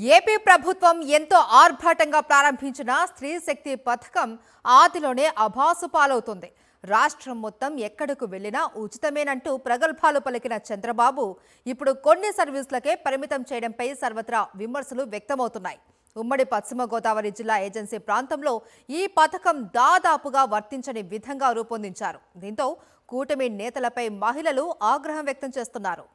AP ప్రభుత్వం ఎంతో ఆర్భాటంగా ప్రారంభించిన స్త్రీ శక్తి పథకం ఆదిలోనే అభాసు పాలవుతుంది. రాష్ట్రం మొత్తం ఎక్కడకు వెళ్లినా ఉచితమేనంటూ ప్రగల్భాలు పలికిన చంద్రబాబు ఇప్పుడు కొన్ని సర్వీసులకే పరిమితం చేయడంపై సర్వత్రా విమర్శలు వ్యక్తమవుతున్నాయి. ఉమ్మడి పశ్చిమ గోదావరి జిల్లా ఏజెన్సీ ప్రాంతంలో ఈ పథకం దాదాపుగా వర్తించని విధంగా రూపొందించారు. దీంతో కూటమి నేతలపై మహిళలు ఆగ్రహం వ్యక్తం చేస్తున్నారు.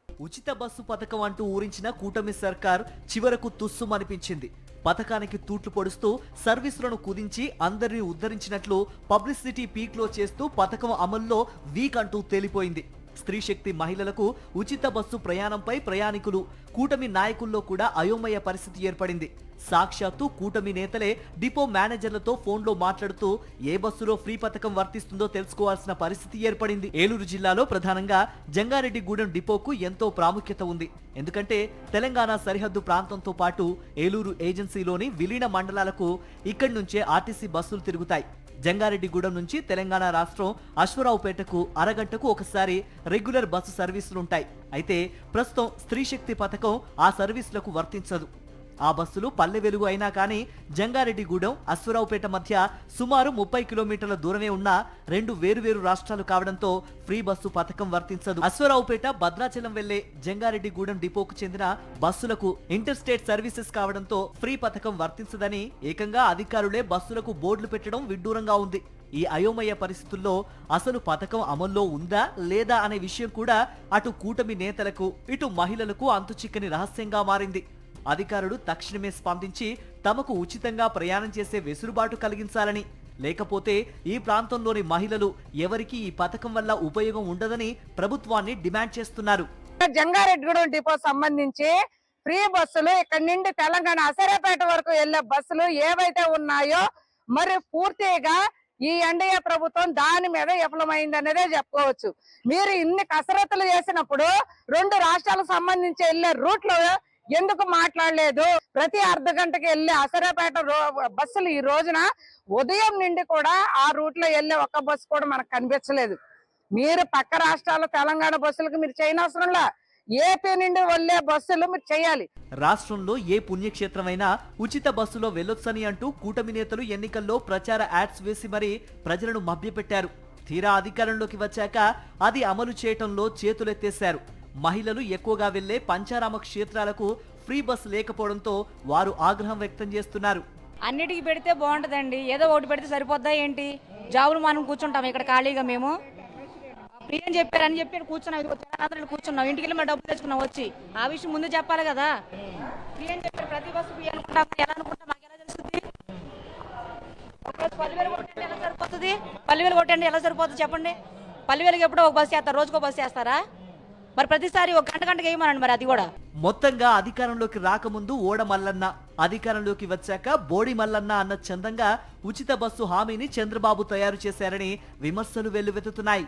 ఉచిత బస్సు పథకం అంటూ ఊరించిన కూటమి సర్కార్ చివరకు తుస్సుమనిపించింది. పథకానికి తూట్లు పొడుస్తూ సర్వీసులను కుదించి అందరినీ ఉద్ధరించినట్లు పబ్లిసిటీ పీక్లో చేస్తూ పథకం అమల్లో వీక్ అంటూ తేలిపోయింది. స్త్రీ శక్తి మహిళలకు ఉచిత బస్సు ప్రయాణంపై ప్రయాణికులు, కూటమి నాయకుల్లో కూడా అయోమయ పరిస్థితి ఏర్పడింది. సాక్షాత్తు కూటమి నేతలే డిపో మేనేజర్లతో ఫోన్లో మాట్లాడుతూ ఏ బస్సులో ఫ్రీ పథకం వర్తిస్తుందో తెలుసుకోవాల్సిన పరిస్థితి ఏర్పడింది. ఏలూరు జిల్లాలో ప్రధానంగా జంగారెడ్డిగూడెం డిపోకు ఎంతో ప్రాముఖ్యత ఉంది. ఎందుకంటే తెలంగాణ సరిహద్దు ప్రాంతంతో పాటు ఏలూరు ఏజెన్సీలోని విలీన మండలాలకు ఇక్కడి నుంచే ఆర్టీసీ బస్సులు తిరుగుతాయి. జంగారెడ్డిగూడెం నుంచి తెలంగాణ రాష్ట్రం అశ్వరావుపేటకు అరగంటకు ఒకసారి రెగ్యులర్ బస్సు సర్వీసులుంటాయి. అయితే ప్రస్తుతం స్త్రీ శక్తి పథకం ఆ సర్వీసులకు వర్తించదు. ఆ బస్సులు పల్లె వెలుగు అయినా కానీ జంగారెడ్డిగూడెం అశ్వరావుపేట మధ్య సుమారు 30 కిలోమీటర్ల దూరమే ఉన్న రెండు వేరువేరు రాష్ట్రాలు కావడంతో ఫ్రీ బస్సు పథకం వర్తించదు. అశ్వరావుపేట భద్రాచలం వెళ్లే జంగారెడ్డిగూడెం డిపోకు చెందిన బస్సులకు ఇంటర్ స్టేట్ సర్వీసెస్ కావడంతో ఫ్రీ పథకం వర్తించదని ఏకంగా అధికారులే బస్సులకు బోర్డులు పెట్టడం విడ్డూరంగా ఉంది. ఈ అయోమయ పరిస్థితుల్లో అసలు పథకం అమల్లో ఉందా లేదా అనే విషయం కూడా అటు కూటమి నేతలకు ఇటు మహిళలకు అంతుచిక్కని రహస్యంగా మారింది. అధికారులు తక్షణమే స్పందించి తమకు ఉచితంగా ప్రయాణం చేసే వెసులుబాటు కలిగించాలని, లేకపోతే ఈ ప్రాంతంలోని మహిళలు ఎవరికి ఈ పథకం వల్ల ఉపయోగం ఉండదని ప్రభుత్వాన్ని డిమాండ్ చేస్తున్నారు. జంగారెడ్డిగూడెం డిపో సంబంధించి ఫ్రీ బస్సులు ఇక్కడ నుండి తెలంగాణ అసరాపేట వరకు వెళ్లే బస్సులు ఏవైతే ఉన్నాయో మరి పూర్తిగా ఈ ఎన్డీఏ ప్రభుత్వం దాని మీద విఫలమైంది అనేదే చెప్పుకోవచ్చు. మీరు ఇన్ని కసరత్తులు చేసినప్పుడు రెండు రాష్ట్రాలకు సంబంధించి వెళ్లే రూట్లో ఎందుకు మాట్లాడలేదు? ప్రతి అర్ధ గంటకి వెళ్లే అసరాపేట బస్సులు ఈ రోజున ఉదయం నుండి కూడా ఆ రూట్ లో వెళ్లే ఒక్క బస్సు కూడా మనకు కనిపించలేదు. మీరు పక్క రాష్ట్రాల తెలంగాణ బస్సులకు మీరు చేయనవసరంలా ఏపీ నుండి వెళ్లే బస్సులు మీరు చేయాలి. రాష్ట్రంలో ఏ పుణ్యక్షేత్రమైనా ఉచిత బస్సులో వెళ్లొచ్చని అంటూ కూటమి నేతలు ఎన్నికల్లో ప్రచార యాడ్స్ వేసి మరీ ప్రజలను మభ్యపెట్టారు. తీరా అధికారంలోకి వచ్చాక అది అమలు చేయటంలో చేతులెత్తేశారు. మహిళలు ఎక్కువగా వెళ్లే పంచారామ క్షేత్రాలకు ఫ్రీ బస్ లేకపోవడంతో వారు ఆగ్రహం వ్యక్తం చేస్తున్నారు. అన్నిటికీ పెడితే బాగుంటదండి, ఏదో ఒకటి పెడితే సరిపోద్దా ఏంటి? జాబులు మనం కూర్చుంటాం ఇక్కడ ఖాళీగా, మేము ఫ్రీ అని చెప్పారు కూర్చున్నాం, కూర్చున్నాం, ఇంటికి వెళ్ళి డబ్బులు తెచ్చుకున్నాం వచ్చి. ఆ విషయం ముందు చెప్పాలి కదా. ఫ్రీ అని చెప్పారు, ప్రతి బస్సు ఫ్రీ అనుకుంటాం, ఎలా అనుకుంటాం మాకు ఎలా తెలుస్తుంది? 10,000 కొట్టండి ఎలా సరిపోతుంది? 10,000 కొట్టండి ఎలా సరిపోతుంది చెప్పండి? 10,000కి ఎప్పుడో ఒక బస్సు చేస్తారు, రోజుకో బస్సు చేస్తారా? మరి ప్రతిసారి ఒక గంటకి వేయమనండి. మరి అది కూడా మొత్తంగా అధికారంలోకి రాకముందు ఓడ మల్లన్న, అధికారంలోకి వచ్చాక బోడి మల్లన్న అన్న చందంగా ఉచిత బస్సు హామీని చంద్రబాబు తయారు చేశారని విమర్శలు వెల్లువెత్తుతున్నాయి.